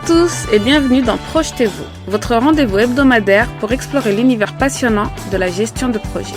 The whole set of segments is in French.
tous et bienvenue dans Projetez-vous, votre rendez-vous hebdomadaire pour explorer l'univers passionnant de la gestion de projet.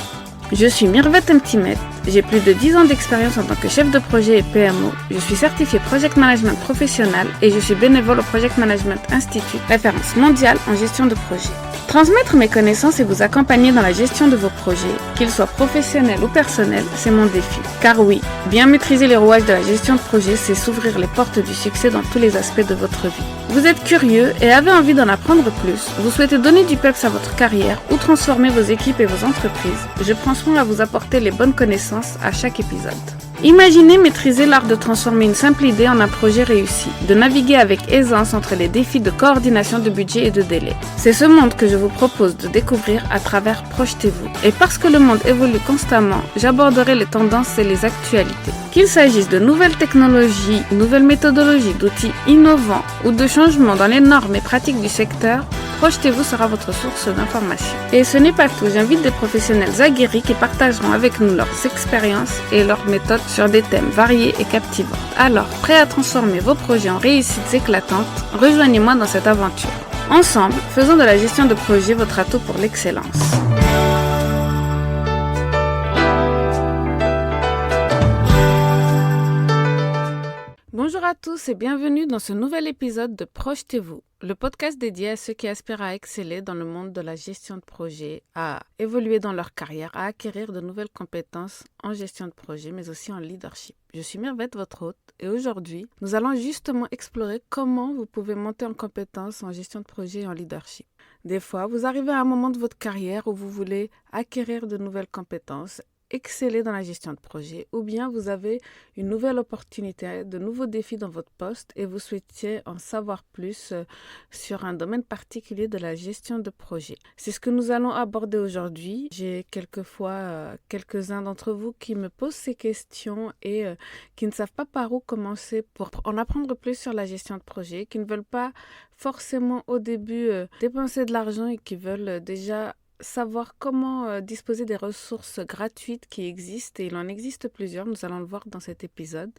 Je suis Mirvet Mtimet, j'ai plus de 10 ans d'expérience en tant que chef de projet et PMO, je suis certifiée Project Management professionnel et je suis bénévole au Project Management Institute, référence mondiale en gestion de projet. Transmettre mes connaissances et vous accompagner dans la gestion de vos projets, qu'ils soient professionnels ou personnels, c'est mon défi. Car oui, bien maîtriser les rouages de la gestion de projet, c'est s'ouvrir les portes du succès dans tous les aspects de votre vie. Vous êtes curieux et avez envie d'en apprendre plus, vous souhaitez donner du peps à votre carrière ou transformer vos équipes et vos entreprises, je prends soin à vous apporter les bonnes connaissances à chaque épisode. Imaginez maîtriser l'art de transformer une simple idée en un projet réussi, de naviguer avec aisance entre les défis de coordination de budget et de délai. C'est ce monde que je vous propose de découvrir à travers Projetez-vous. Et parce que le monde évolue constamment, j'aborderai les tendances et les actualités. Qu'il s'agisse de nouvelles technologies, nouvelles méthodologies, d'outils innovants ou de changements dans les normes et pratiques du secteur, Projetez-vous sera votre source d'information. Et ce n'est pas tout, j'invite des professionnels aguerris qui partageront avec nous leurs expériences et leurs méthodes sur des thèmes variés et captivants. Alors, prêt à transformer vos projets en réussites éclatantes, rejoignez-moi dans cette aventure. Ensemble, faisons de la gestion de projet votre atout pour l'excellence. Bonjour à tous et bienvenue dans ce nouvel épisode de Projetez-vous, le podcast dédié à ceux qui aspirent à exceller dans le monde de la gestion de projet, à évoluer dans leur carrière, à acquérir de nouvelles compétences en gestion de projet, mais aussi en leadership. Je suis Mirvet, votre hôte, et aujourd'hui, nous allons justement explorer comment vous pouvez monter en compétences en gestion de projet et en leadership. Des fois, vous arrivez à un moment de votre carrière où vous voulez acquérir de nouvelles compétences, exceller dans la gestion de projet, ou bien vous avez une nouvelle opportunité, de nouveaux défis dans votre poste et vous souhaitiez en savoir plus sur un domaine particulier de la gestion de projet. C'est ce que nous allons aborder aujourd'hui. J'ai quelquefois quelques-uns d'entre vous qui me posent ces questions et qui ne savent pas par où commencer pour en apprendre plus sur la gestion de projet, qui ne veulent pas forcément au début dépenser de l'argent et qui veulent déjà savoir comment disposer des ressources gratuites qui existent, et il en existe plusieurs, nous allons le voir dans cet épisode.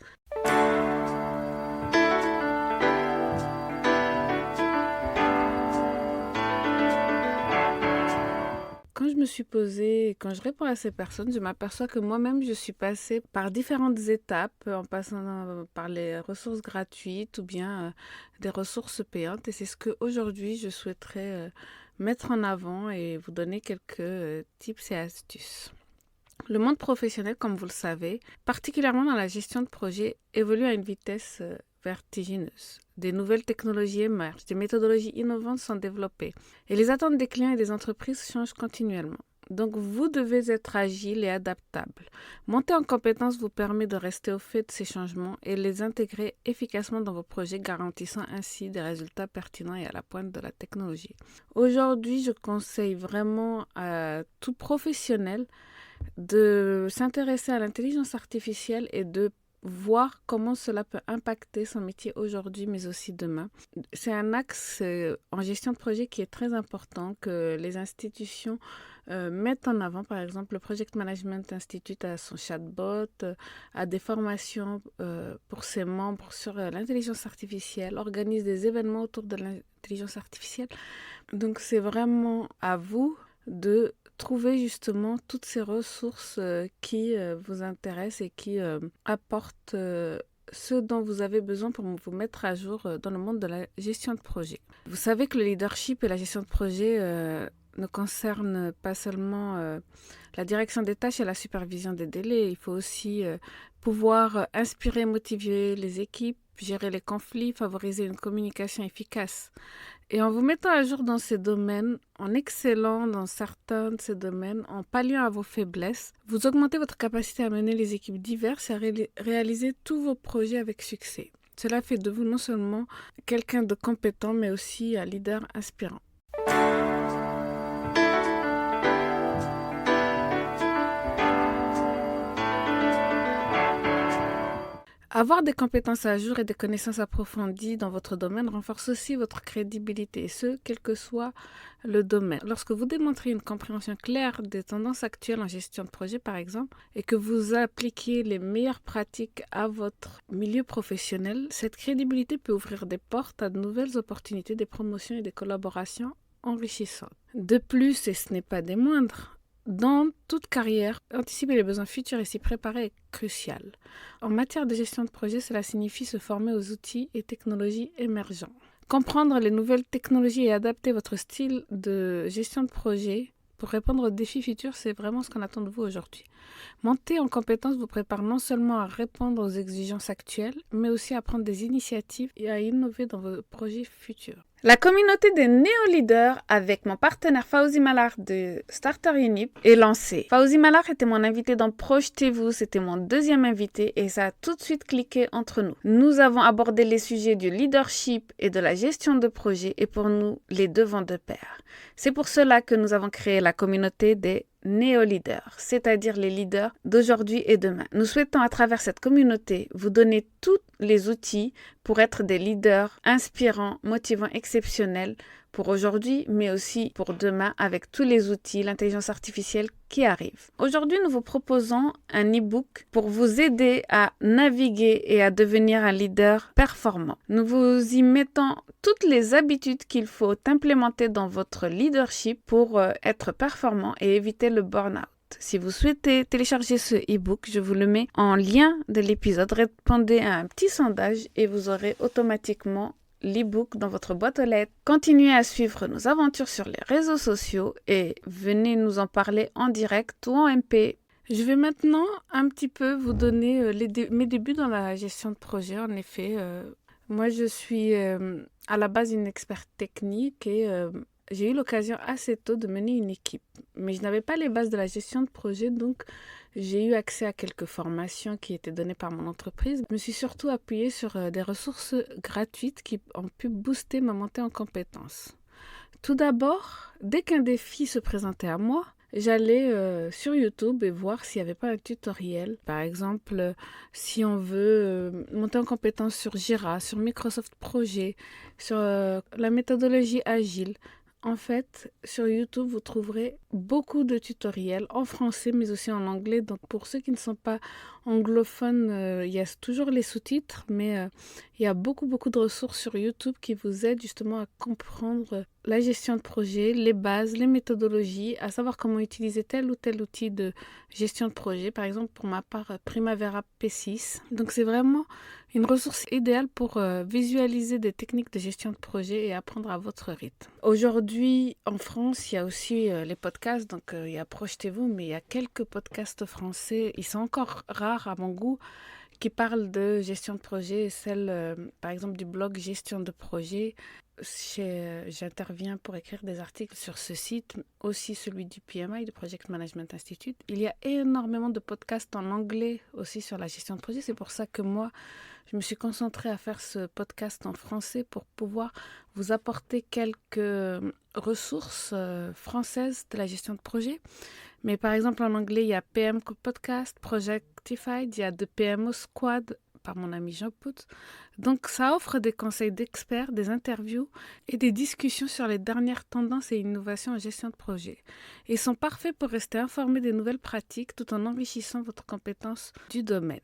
Quand je me suis posée, quand je réponds à ces personnes, je m'aperçois que moi-même, je suis passée par différentes étapes, en passant par les ressources gratuites ou bien des ressources payantes. Et c'est ce qu'aujourd'hui, je souhaiterais mettre en avant et vous donner quelques tips et astuces. Le monde professionnel, comme vous le savez, particulièrement dans la gestion de projet, évolue à une vitesse vertigineuse. Des nouvelles technologies émergent, des méthodologies innovantes sont développées et les attentes des clients et des entreprises changent continuellement. Donc, vous devez être agile et adaptable. Monter en compétences vous permet de rester au fait de ces changements et les intégrer efficacement dans vos projets, garantissant ainsi des résultats pertinents et à la pointe de la technologie. Aujourd'hui, je conseille vraiment à tout professionnel de s'intéresser à l'intelligence artificielle et de voir comment cela peut impacter son métier aujourd'hui, mais aussi demain. C'est un axe en gestion de projet qui est très important, que les institutions mettent en avant. Par exemple, le Project Management Institute a son chatbot, a des formations pour ses membres sur l'intelligence artificielle, organise des événements autour de l'intelligence artificielle. Donc, c'est vraiment à vous de trouver justement toutes ces ressources qui vous intéressent et qui apportent ce dont vous avez besoin pour vous mettre à jour dans le monde de la gestion de projet. Vous savez que le leadership et la gestion de projet ne concernent pas seulement la direction des tâches et la supervision des délais. Il faut aussi pouvoir inspirer et motiver les équipes, gérer les conflits, favoriser une communication efficace. Et en vous mettant à jour dans ces domaines, en excellant dans certains de ces domaines, en palliant à vos faiblesses, vous augmentez votre capacité à mener les équipes diverses et à réaliser tous vos projets avec succès. Cela fait de vous non seulement quelqu'un de compétent, mais aussi un leader inspirant. Avoir des compétences à jour et des connaissances approfondies dans votre domaine renforce aussi votre crédibilité, et ce, quel que soit le domaine. Lorsque vous démontrez une compréhension claire des tendances actuelles en gestion de projet, par exemple, et que vous appliquez les meilleures pratiques à votre milieu professionnel, cette crédibilité peut ouvrir des portes à de nouvelles opportunités, des promotions et des collaborations enrichissantes. De plus, et ce n'est pas des moindres, dans toute carrière, anticiper les besoins futurs et s'y préparer est crucial. En matière de gestion de projet, cela signifie se former aux outils et technologies émergents. Comprendre les nouvelles technologies et adapter votre style de gestion de projet pour répondre aux défis futurs, c'est vraiment ce qu'on attend de vous aujourd'hui. Monter en compétences vous prépare non seulement à répondre aux exigences actuelles, mais aussi à prendre des initiatives et à innover dans vos projets futurs. La communauté des néo-leaders avec mon partenaire Fawzi Mallar de Starter Unip est lancée. Fawzi Mallar était mon invité dans Projetez-vous, c'était mon deuxième invité et ça a tout de suite cliqué entre nous. Nous avons abordé les sujets du leadership et de la gestion de projet et pour nous, les deux vont de pair. C'est pour cela que nous avons créé la communauté des néo-leaders, c'est-à-dire les leaders d'aujourd'hui et demain. Nous souhaitons à travers cette communauté vous donner tous les outils pour être des leaders inspirants, motivants, exceptionnels pour aujourd'hui, mais aussi pour demain avec tous les outils, l'intelligence artificielle qui arrive. Aujourd'hui, nous vous proposons un e-book pour vous aider à naviguer et à devenir un leader performant. Nous vous y mettons toutes les habitudes qu'il faut implémenter dans votre leadership pour être performant et éviter le burn-out. Si vous souhaitez télécharger ce e-book, je vous le mets en lien de l'épisode. Répondez à un petit sondage et vous aurez automatiquement l'e-book dans votre boîte aux lettres. Continuez à suivre nos aventures sur les réseaux sociaux et venez nous en parler en direct ou en MP. Je vais maintenant un petit peu vous donner mes débuts dans la gestion de projet. En effet, moi je suis à la base une experte technique et j'ai eu l'occasion assez tôt de mener une équipe. Mais je n'avais pas les bases de la gestion de projet, donc j'ai eu accès à quelques formations qui étaient données par mon entreprise. Je me suis surtout appuyée sur des ressources gratuites qui ont pu booster ma montée en compétences. Tout d'abord, dès qu'un défi se présentait à moi, j'allais sur YouTube et voir s'il n'y avait pas un tutoriel. Par exemple, si on veut monter en compétence sur Jira, sur Microsoft Project, sur la méthodologie agile. En fait, sur YouTube, vous trouverez beaucoup de tutoriels en français, mais aussi en anglais. Donc, pour ceux qui ne sont pas anglophones, il y a toujours les sous-titres, mais il y a beaucoup de ressources sur YouTube qui vous aident justement à comprendre la gestion de projet, les bases, les méthodologies, à savoir comment utiliser tel ou tel outil de gestion de projet. Par exemple, pour ma part, Primavera P6. Donc, c'est vraiment une ressource idéale pour visualiser des techniques de gestion de projet et apprendre à votre rythme. Aujourd'hui, en France, il y a aussi les podcasts. Donc, il y a Projetez-vous, mais il y a quelques podcasts français. Ils sont encore rares à mon goût qui parlent de gestion de projet. Celle, par exemple, du blog Gestion de projet. J'interviens pour écrire des articles sur ce site, aussi celui du PMI, du Project Management Institute. Il y a énormément de podcasts en anglais aussi sur la gestion de projet. C'est pour ça que moi, je me suis concentrée à faire ce podcast en français pour pouvoir vous apporter quelques ressources françaises de la gestion de projet. Mais par exemple, en anglais, il y a PM Podcast, Projectified, il y a The PMO Squad par mon ami Jean Pout. Donc, ça offre des conseils d'experts, des interviews et des discussions sur les dernières tendances et innovations en gestion de projet. Ils sont parfaits pour rester informés des nouvelles pratiques tout en enrichissant votre compétence du domaine.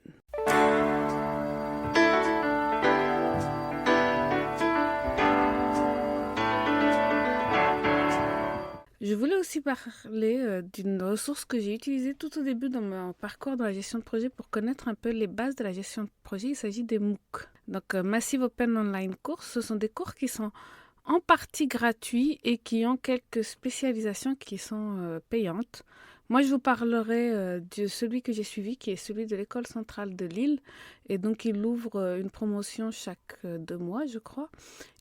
Je voulais aussi parler d'une ressource que j'ai utilisée tout au début dans mon parcours dans la gestion de projet pour connaître un peu les bases de la gestion de projet. Il s'agit des MOOC. Donc, Massive Open Online Course, ce sont des cours qui sont en partie gratuits et qui ont quelques spécialisations qui sont payantes. Moi, je vous parlerai de celui que j'ai suivi, qui est celui de l'École centrale de Lille. Et donc, il ouvre une promotion chaque 2 mois, je crois.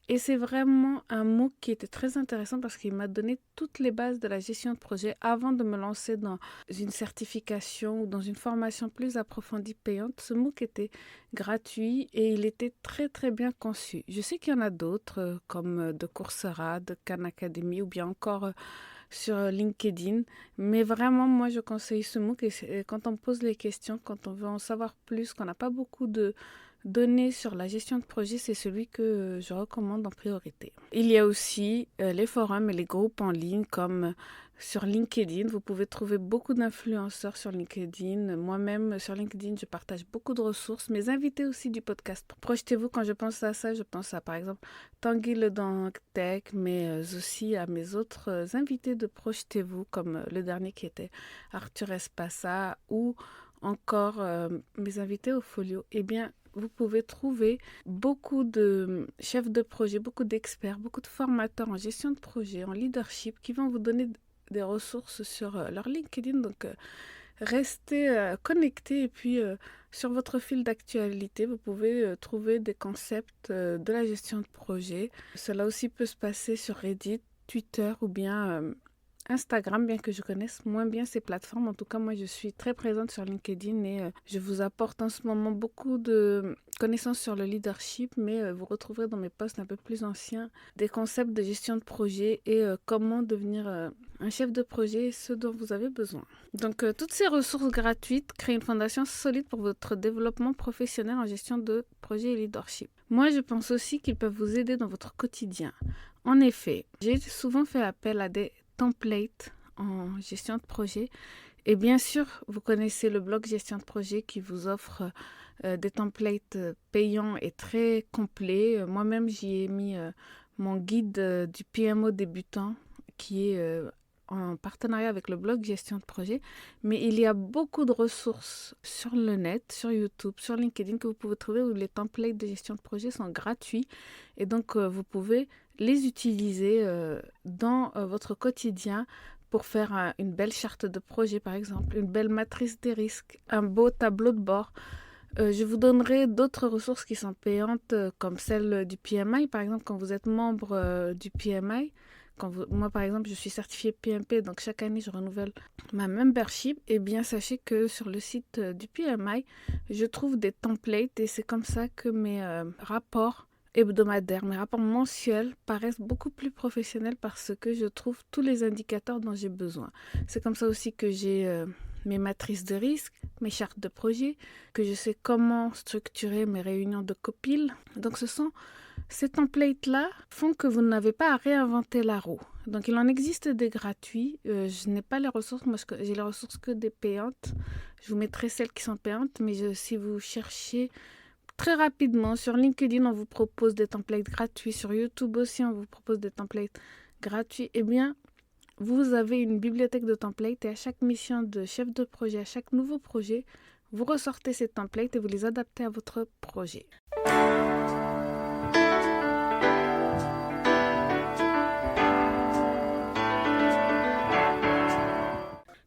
Et c'est vraiment un MOOC qui était très intéressant parce qu'il m'a donné toutes les bases de la gestion de projet avant de me lancer dans une certification ou dans une formation plus approfondie payante. Ce MOOC était gratuit et il était très bien conçu. Je sais qu'il y en a d'autres comme de Coursera, de Khan Academy ou bien encore sur LinkedIn. Mais vraiment, moi, je conseille ce MOOC. Et quand on pose les questions, quand on veut en savoir plus, qu'on n'a pas beaucoup de données sur la gestion de projet, c'est celui que je recommande en priorité. Il y a aussi les forums et les groupes en ligne comme sur LinkedIn. Vous pouvez trouver beaucoup d'influenceurs sur LinkedIn. Moi-même, sur LinkedIn, je partage beaucoup de ressources. Mes invités aussi du podcast. Projetez-vous, quand je pense à ça, je pense à, par exemple, Tanguy le Dank Tech, mais aussi à mes autres invités de Projetez-vous, comme le dernier qui était Arthur Espassa, ou encore mes invités au Folio. Eh bien, vous pouvez trouver beaucoup de chefs de projet, beaucoup d'experts, beaucoup de formateurs en gestion de projet, en leadership, qui vont vous donner des ressources sur leur LinkedIn. Donc, restez connectés et puis sur votre fil d'actualité, vous pouvez trouver des concepts de la gestion de projet. Cela aussi peut se passer sur Reddit, Twitter ou bien Instagram, bien que je connaisse moins bien ces plateformes. En tout cas, moi, je suis très présente sur LinkedIn et je vous apporte en ce moment beaucoup de connaissances sur le leadership, mais vous retrouverez dans mes posts un peu plus anciens des concepts de gestion de projet et comment devenir un chef de projet et ce dont vous avez besoin. Donc, toutes ces ressources gratuites créent une fondation solide pour votre développement professionnel en gestion de projet et leadership. Moi, je pense aussi qu'ils peuvent vous aider dans votre quotidien. En effet, j'ai souvent fait appel à des templates en gestion de projet. Et bien sûr, vous connaissez le blog gestion de projet qui vous offre des templates payants et très complets. Moi-même, j'y ai mis mon guide du PMO débutant qui est en partenariat avec le blog gestion de projet. Mais il y a beaucoup de ressources sur le net, sur YouTube, sur LinkedIn que vous pouvez trouver où les templates de gestion de projet sont gratuits. Et donc, vous pouvez les utiliser dans votre quotidien pour faire une belle charte de projet, par exemple, une belle matrice des risques, un beau tableau de bord. Je vous donnerai d'autres ressources qui sont payantes, comme celle du PMI, par exemple, quand vous êtes membre du PMI. Moi, par exemple, je suis certifiée PMP, donc chaque année, je renouvelle ma membership. Eh bien, sachez que sur le site du PMI, je trouve des templates et c'est comme ça que mes rapports hebdomadaires, mes rapports mensuels paraissent beaucoup plus professionnels parce que je trouve tous les indicateurs dont j'ai besoin. C'est comme ça aussi que j'ai mes matrices de risque, mes chartes de projet, que je sais comment structurer mes réunions de copil. Donc ces templates-là font que vous n'avez pas à réinventer la roue. Donc il en existe des gratuits. Je n'ai pas les ressources, moi j'ai les ressources que des payantes. Je vous mettrai celles qui sont payantes, mais si vous cherchez très rapidement, sur LinkedIn, on vous propose des templates gratuits. Sur YouTube aussi, on vous propose des templates gratuits. Eh bien, vous avez une bibliothèque de templates et à chaque mission de chef de projet, à chaque nouveau projet, vous ressortez ces templates et vous les adaptez à votre projet.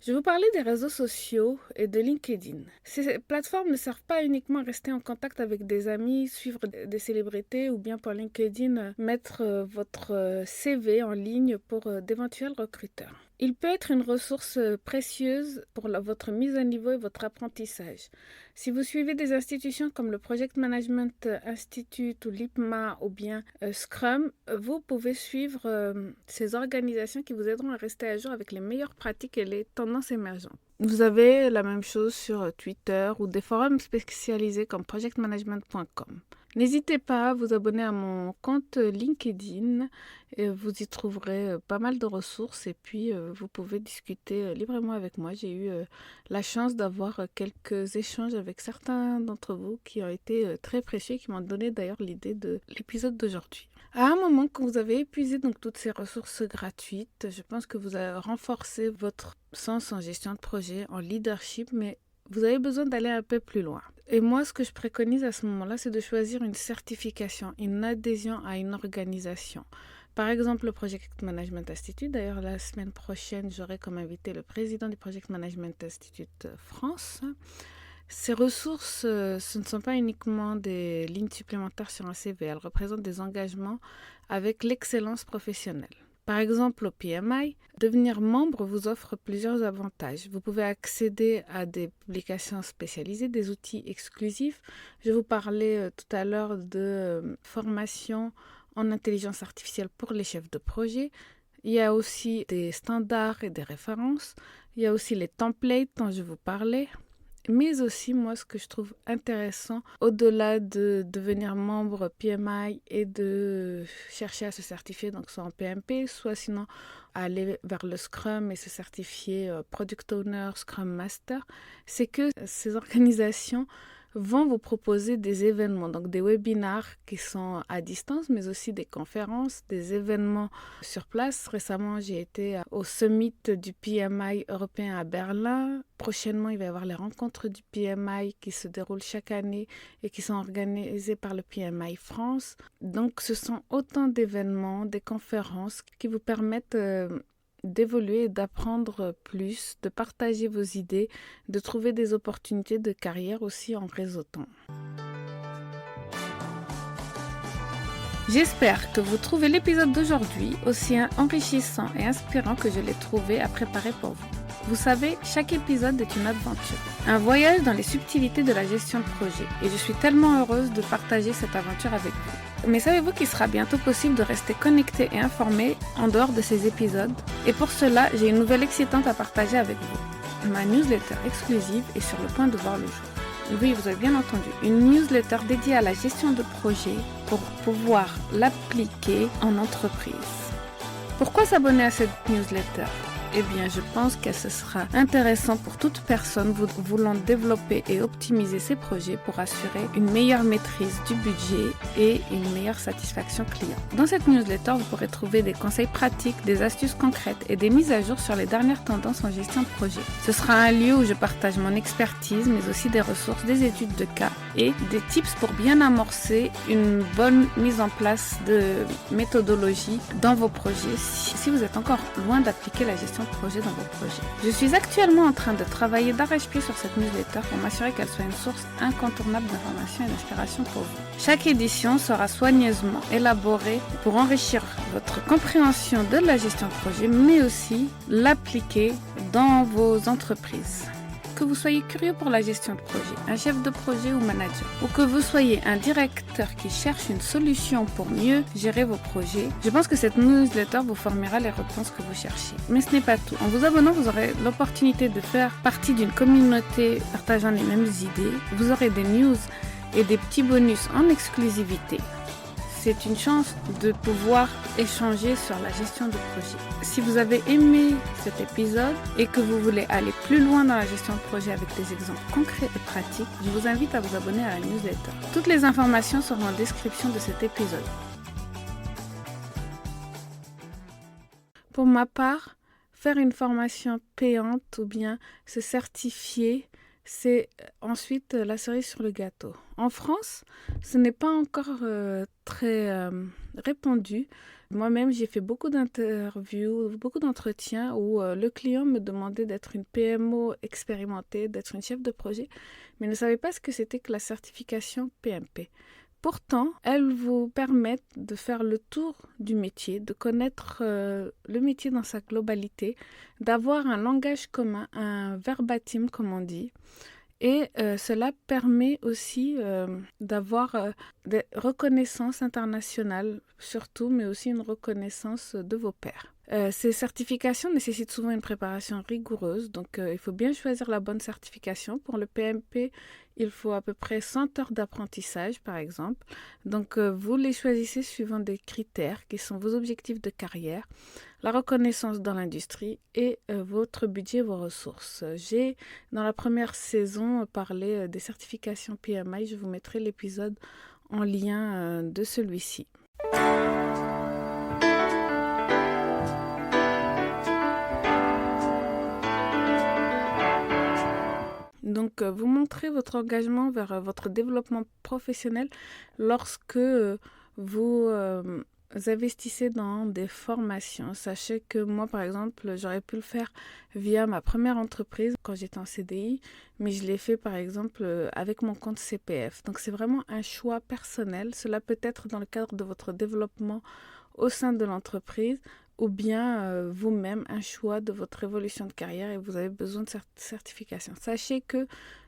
Je vais vous parler des réseaux sociaux et de LinkedIn. Ces plateformes ne servent pas uniquement à rester en contact avec des amis, suivre des célébrités ou bien pour LinkedIn mettre votre CV en ligne pour d'éventuels recruteurs. Il peut être une ressource précieuse pour votre mise à niveau et votre apprentissage. Si vous suivez des institutions comme le Project Management Institute ou l'IPMA ou bien Scrum, vous pouvez suivre ces organisations qui vous aideront à rester à jour avec les meilleures pratiques et les tendances émergentes. Vous avez la même chose sur Twitter ou des forums spécialisés comme projectmanagement.com. N'hésitez pas à vous abonner à mon compte LinkedIn et vous y trouverez pas mal de ressources et puis vous pouvez discuter librement avec moi. J'ai eu la chance d'avoir quelques échanges avec certains d'entre vous qui ont été très précieux et qui m'ont donné d'ailleurs l'idée de l'épisode d'aujourd'hui. À un moment, quand vous avez épuisé donc toutes ces ressources gratuites, je pense que vous avez renforcé votre sens en gestion de projet, en leadership, mais vous avez besoin d'aller un peu plus loin. Et moi, ce que je préconise à ce moment-là, c'est de choisir une certification, une adhésion à une organisation. Par exemple, le Project Management Institute. D'ailleurs, la semaine prochaine, j'aurai comme invité le président du Project Management Institute France. Ces ressources, ce ne sont pas uniquement des lignes supplémentaires sur un CV. Elles représentent des engagements avec l'excellence professionnelle. Par exemple, au PMI, devenir membre vous offre plusieurs avantages. Vous pouvez accéder à des publications spécialisées, des outils exclusifs. Je vous parlais tout à l'heure de formation en intelligence artificielle pour les chefs de projet. Il y a aussi des standards et des références. Il y a aussi les templates dont je vous parlais. Mais aussi, moi, ce que je trouve intéressant, au-delà de devenir membre PMI et de chercher à se certifier, donc soit en PMP, soit sinon aller vers le Scrum et se certifier Product Owner, Scrum Master, c'est que ces organisations vont vous proposer des événements, donc des webinars qui sont à distance, mais aussi des conférences, des événements sur place. Récemment, j'ai été au summit du PMI européen à Berlin. Prochainement, il va y avoir les rencontres du PMI qui se déroulent chaque année et qui sont organisées par le PMI France. Donc, ce sont autant d'événements, des conférences qui vous permettent d'évoluer, d'apprendre plus, de partager vos idées, de trouver des opportunités de carrière aussi en réseautant. J'espère que vous trouvez l'épisode d'aujourd'hui aussi enrichissant et inspirant que je l'ai trouvé à préparer pour vous. Vous savez, chaque épisode est une aventure, un voyage dans les subtilités de la gestion de projet et je suis tellement heureuse de partager cette aventure avec vous. Mais savez-vous qu'il sera bientôt possible de rester connecté et informé en dehors de ces épisodes? Et pour cela, j'ai une nouvelle excitante à partager avec vous. Ma newsletter exclusive est sur le point de voir le jour. Oui, vous avez bien entendu, une newsletter dédiée à la gestion de projet pour pouvoir l'appliquer en entreprise. Pourquoi s'abonner à cette newsletter? Eh bien, je pense que ce sera intéressant pour toute personne voulant développer et optimiser ses projets pour assurer une meilleure maîtrise du budget et une meilleure satisfaction client. Dans cette newsletter, vous pourrez trouver des conseils pratiques, des astuces concrètes et des mises à jour sur les dernières tendances en gestion de projet. Ce sera un lieu où je partage mon expertise, mais aussi des ressources, des études de cas et des tips pour bien amorcer une bonne mise en place de méthodologie dans vos projets si vous êtes encore loin d'appliquer la gestion de projet dans vos projets. Je suis actuellement en train de travailler d'arrache-pied sur cette newsletter pour m'assurer qu'elle soit une source incontournable d'information et d'inspiration pour vous. Chaque édition sera soigneusement élaborée pour enrichir votre compréhension de la gestion de projet, mais aussi l'appliquer dans vos entreprises. Que vous soyez curieux pour la gestion de projet, un chef de projet ou manager, ou que vous soyez un directeur qui cherche une solution pour mieux gérer vos projets, je pense que cette newsletter vous fournira les réponses que vous cherchez. Mais ce n'est pas tout. En vous abonnant, vous aurez l'opportunité de faire partie d'une communauté partageant les mêmes idées. Vous aurez des news et des petits bonus en exclusivité. C'est une chance de pouvoir échanger sur la gestion de projet. Si vous avez aimé cet épisode et que vous voulez aller plus loin dans la gestion de projet avec des exemples concrets et pratiques, je vous invite à vous abonner à la newsletter. Toutes les informations seront en description de cet épisode. Pour ma part, faire une formation payante ou bien se certifier, c'est ensuite la cerise sur le gâteau. En France, ce n'est pas encore très répandu. Moi-même, j'ai fait beaucoup d'interviews, beaucoup d'entretiens où le client me demandait d'être une PMO expérimentée, d'être une chef de projet, mais ne savait pas ce que c'était que la certification PMP. Pourtant, elles vous permettent de faire le tour du métier, de connaître le métier dans sa globalité, d'avoir un langage commun, un verbatim comme on dit. Et cela permet aussi d'avoir des reconnaissances internationales surtout, mais aussi une reconnaissance de vos pairs. Ces certifications nécessitent souvent une préparation rigoureuse, donc il faut bien choisir la bonne certification. Pour le PMP, il faut à peu près 100 heures d'apprentissage, par exemple. Donc, vous les choisissez suivant des critères qui sont vos objectifs de carrière, la reconnaissance dans l'industrie et votre budget et vos ressources. J'ai, dans la première saison, parlé des certifications PMI. Je vous mettrai l'épisode en lien de celui-ci. Donc, vous montrez votre engagement vers votre développement professionnel lorsque vous investissez dans des formations. Sachez que moi, par exemple, j'aurais pu le faire via ma première entreprise quand j'étais en CDI, mais je l'ai fait, par exemple, avec mon compte CPF. Donc, c'est vraiment un choix personnel. Cela peut être dans le cadre de votre développement au sein de l'entreprise ou bien vous-même un choix de votre évolution de carrière et vous avez besoin de certification. Sachez que,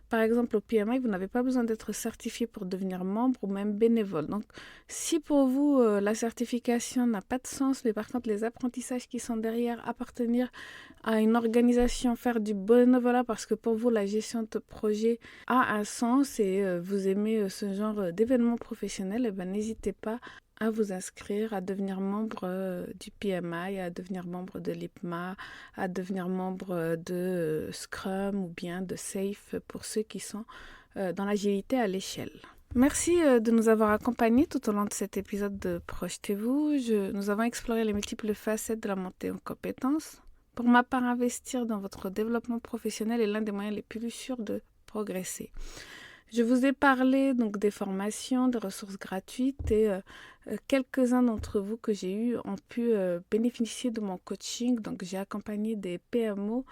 par exemple, au PMI, vous n'avez pas besoin d'être certifié pour devenir membre ou même bénévole. Donc, si pour vous, la certification n'a pas de sens, mais par contre, les apprentissages qui sont derrière, appartenir à une organisation, faire du bénévolat, parce que pour vous, la gestion de projet a un sens et vous aimez ce genre d'événements professionnels, eh ben, n'hésitez pas à vous inscrire, à devenir membre du PMI, à devenir membre de l'IPMA, à devenir membre de Scrum ou bien de SAFe pour ceux qui sont dans l'agilité à l'échelle. Merci de nous avoir accompagnés tout au long de cet épisode de Projetez-vous. Nous avons exploré les multiples facettes de la montée en compétences. Pour ma part, investir dans votre développement professionnel est l'un des moyens les plus sûrs de progresser. Je vous ai parlé donc des formations, des ressources gratuites et quelques-uns d'entre vous que j'ai eus ont pu bénéficier de mon coaching. Donc j'ai accompagné des PMO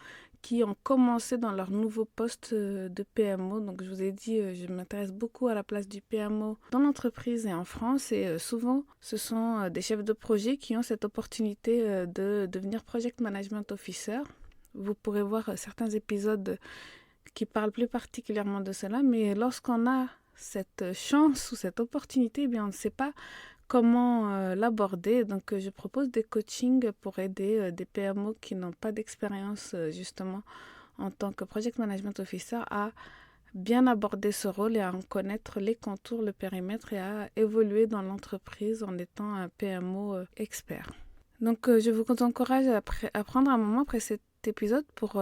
qui ont commencé dans leur nouveau poste de PMO. Donc je vous ai dit, je m'intéresse beaucoup à la place du PMO dans l'entreprise et en France. Et souvent, ce sont des chefs de projet qui ont cette opportunité de devenir Project Management Officer. Vous pourrez voir certains épisodes qui parle plus particulièrement de cela, mais lorsqu'on a cette chance ou cette opportunité, eh bien, on ne sait pas comment l'aborder. Donc, je propose des coachings pour aider des PMO qui n'ont pas d'expérience justement en tant que Project Management Officer à bien aborder ce rôle et à en connaître les contours, le périmètre et à évoluer dans l'entreprise en étant un PMO expert. Donc, je vous encourage à prendre un moment après cet épisode pour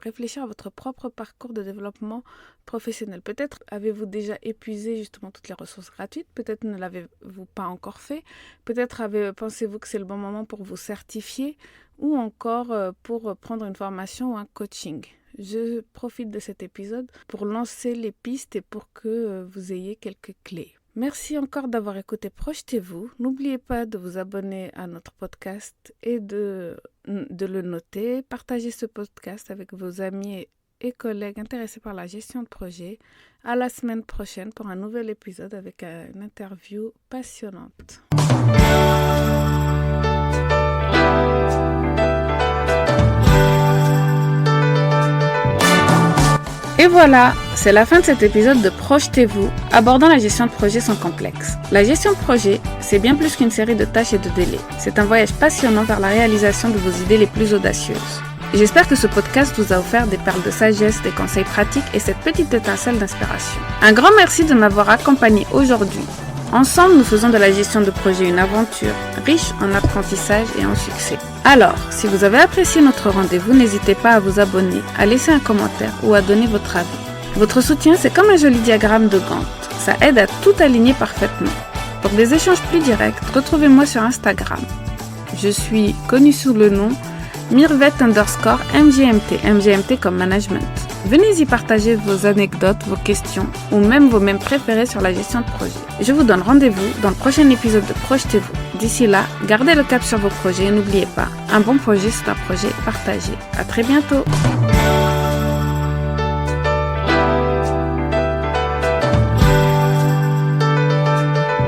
réfléchir à votre propre parcours de développement professionnel. Peut-être avez-vous déjà épuisé justement toutes les ressources gratuites, peut-être ne l'avez-vous pas encore fait, peut-être pensez-vous que c'est le bon moment pour vous certifier ou encore pour prendre une formation ou un coaching. Je profite de cet épisode pour lancer les pistes et pour que vous ayez quelques clés. Merci encore d'avoir écouté Projetez-vous. N'oubliez pas de vous abonner à notre podcast et de le noter. Partagez ce podcast avec vos amis et collègues intéressés par la gestion de projet. À la semaine prochaine pour un nouvel épisode avec une interview passionnante. Et voilà, c'est la fin de cet épisode de Projetez-vous, abordant la gestion de projet sans complexe. La gestion de projet, c'est bien plus qu'une série de tâches et de délais. C'est un voyage passionnant vers la réalisation de vos idées les plus audacieuses. Et j'espère que ce podcast vous a offert des perles de sagesse, des conseils pratiques et cette petite étincelle d'inspiration. Un grand merci de m'avoir accompagné aujourd'hui. Ensemble, nous faisons de la gestion de projet une aventure riche en apprentissage et en succès. Alors, si vous avez apprécié notre rendez-vous, n'hésitez pas à vous abonner, à laisser un commentaire ou à donner votre avis. Votre soutien, c'est comme un joli diagramme de Gantt. Ça aide à tout aligner parfaitement. Pour des échanges plus directs, retrouvez-moi sur Instagram. Je suis connue sous le nom Mirvet_MGMT, MGMT comme management. Venez y partager vos anecdotes, vos questions ou même vos mèmes préférés sur la gestion de projet. Je vous donne rendez-vous dans le prochain épisode de Projetez-vous. D'ici là, gardez le cap sur vos projets et n'oubliez pas, un bon projet c'est un projet partagé. À très bientôt.